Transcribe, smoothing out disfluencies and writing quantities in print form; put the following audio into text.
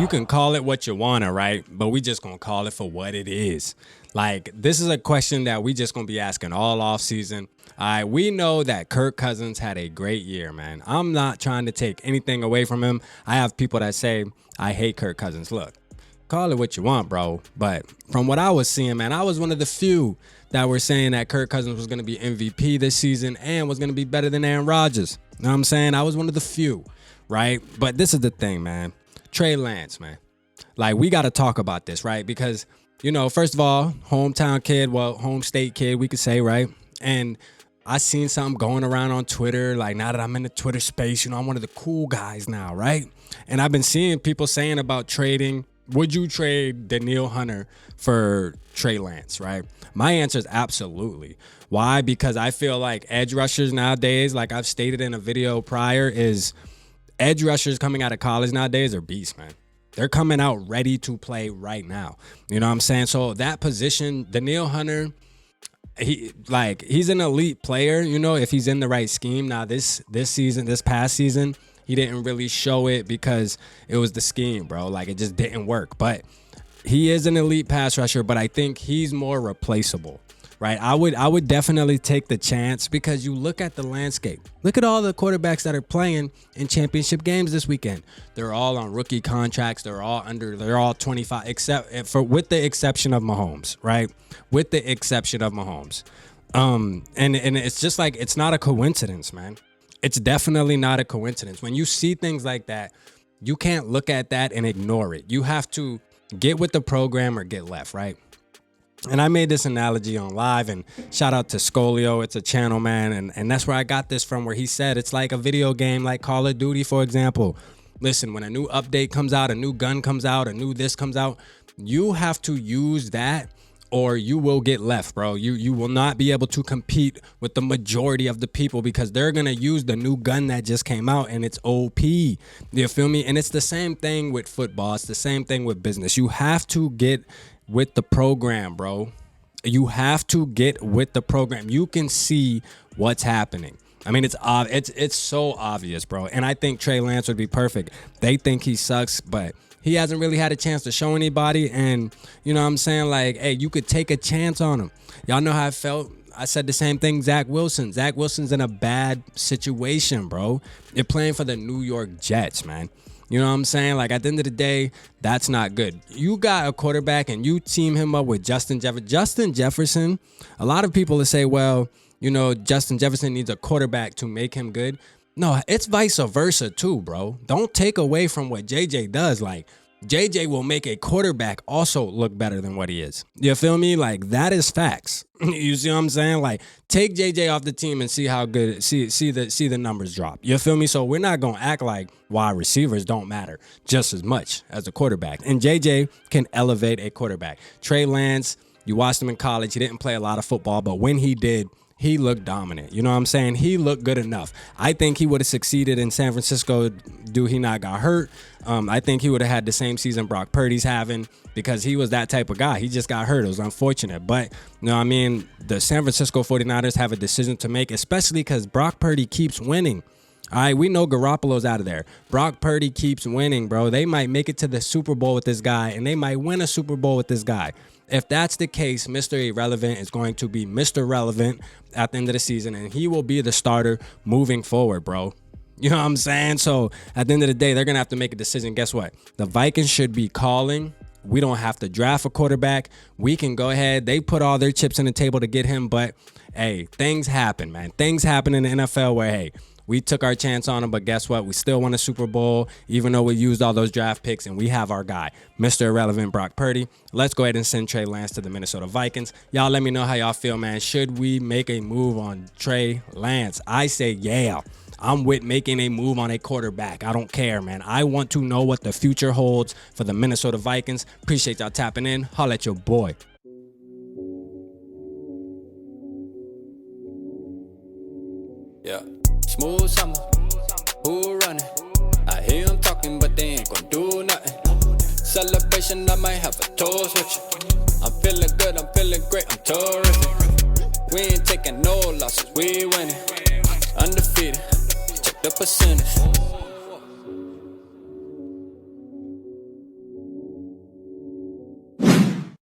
you can call it what you want to, right? But we just going to call it for what it is. Like, this is a question that we just going to be asking all off season. All right, we know that Kirk Cousins had a great year, man. I'm not trying to take anything away from him. I have people that say, I hate Kirk Cousins. Look, call it what you want, bro. But from what I was seeing, man, I was one of the few that were saying that Kirk Cousins was going to be MVP this season and was going to be better than Aaron Rodgers. You know what I'm saying? I was one of the few, right? But this is the thing, man. Trey Lance, man. Like, we got to talk about this, right? Because, you know, first of all, hometown kid, well, home state kid, we could say, right? And I seen something going around on Twitter. Like, now that I'm in the Twitter space, you know, I'm one of the cool guys now, right? And I've been seeing people saying about trading. Would you trade Danielle Hunter for Trey Lance, right? My answer is absolutely. Why? Because I feel like edge rushers nowadays, like I've stated in a video prior, is edge rushers coming out of college nowadays are beasts, man. They're coming out ready to play right now. You know what I'm saying? So that position, Danielle Hunter, he's an elite player, you know, if he's in the right scheme. Now, this past season, he didn't really show it because it was the scheme, bro. Like, it just didn't work. But he is an elite pass rusher, but I think he's more replaceable, right? I would definitely take the chance because you look at the landscape. Look at all the quarterbacks that are playing in championship games this weekend. They're all on rookie contracts. They're all 25, with the exception of Mahomes, right? With the exception of Mahomes. And it's just like, it's not a coincidence, man. It's definitely not a coincidence. When you see things like that, you can't look at that and ignore it. You have to get with the program or get left, right? And I made this analogy on live, and shout out to Scolio. It's a channel, man. And that's where I got this from, where he said it's like a video game, like Call of Duty, for example. Listen, when a new update comes out, a new gun comes out, a new this comes out, you have to use that or you will get left, bro. You will not be able to compete with the majority of the people because they're going to use the new gun that just came out and it's OP. You feel me? And it's the same thing with football. It's the same thing with business. You have to get with the program, bro. You have to get with the program. You can see what's happening. I mean, it's so obvious, bro. And I think Trey Lance would be perfect. They think he sucks, but he hasn't really had a chance to show anybody. And, you know what I'm saying? Like, hey, you could take a chance on him. Y'all know how I felt. I said the same thing, Zach Wilson. Zach Wilson's in a bad situation, bro. You're playing for the New York Jets, man. You know what I'm saying? Like, at the end of the day, that's not good. You got a quarterback and you team him up with Justin Jefferson. A lot of people will say, well, you know, Justin Jefferson needs a quarterback to make him good. No, it's vice versa too, bro. Don't take away from what JJ does. Like, JJ will make a quarterback also look better than what he is. You feel me? Like, that is facts. You see what I'm saying? Like, take JJ off the team and see how good, see the numbers drop. You feel me? So we're not going to act like wide receivers don't matter just as much as a quarterback. And JJ can elevate a quarterback. Trey Lance, you watched him in college. He didn't play a lot of football, but when he did, he looked dominant. You know what I'm saying? He looked good enough. I think he would have succeeded in San Francisco. Do he not got hurt? I think he would have had the same season Brock Purdy's having because he was that type of guy. He just got hurt. It was unfortunate. But, you know what I mean? The San Francisco 49ers have a decision to make, especially because Brock Purdy keeps winning. All right, we know Garoppolo's out of there. Brock Purdy keeps winning, bro. They might make it to the Super Bowl with this guy, and they might win a Super Bowl with this guy. If that's the case, Mr. Irrelevant is going to be Mr. Relevant at the end of the season, and he will be the starter moving forward, bro. You know what I'm saying? So at the end of the day, they're going to have to make a decision. Guess what? The Vikings should be calling. We don't have to draft a quarterback. We can go ahead. They put all their chips on the table to get him, but, hey, things happen, man. Things happen in the NFL where, hey, we took our chance on him, but guess what? We still won a Super Bowl, even though we used all those draft picks, and we have our guy, Mr. Irrelevant Brock Purdy. Let's go ahead and send Trey Lance to the Minnesota Vikings. Y'all let me know how y'all feel, man. Should we make a move on Trey Lance? I say, yeah. I'm with making a move on a quarterback. I don't care, man. I want to know what the future holds for the Minnesota Vikings. Appreciate y'all tapping in. Holla at your boy. Yeah. Smooth summer, who running? I hear them talking, but they ain't gonna do nothing. Celebration, I might have a toast with you. I'm feeling good, I'm feeling great, I'm terrific. We ain't taking no losses, we winning. Undefeated, check the percentage.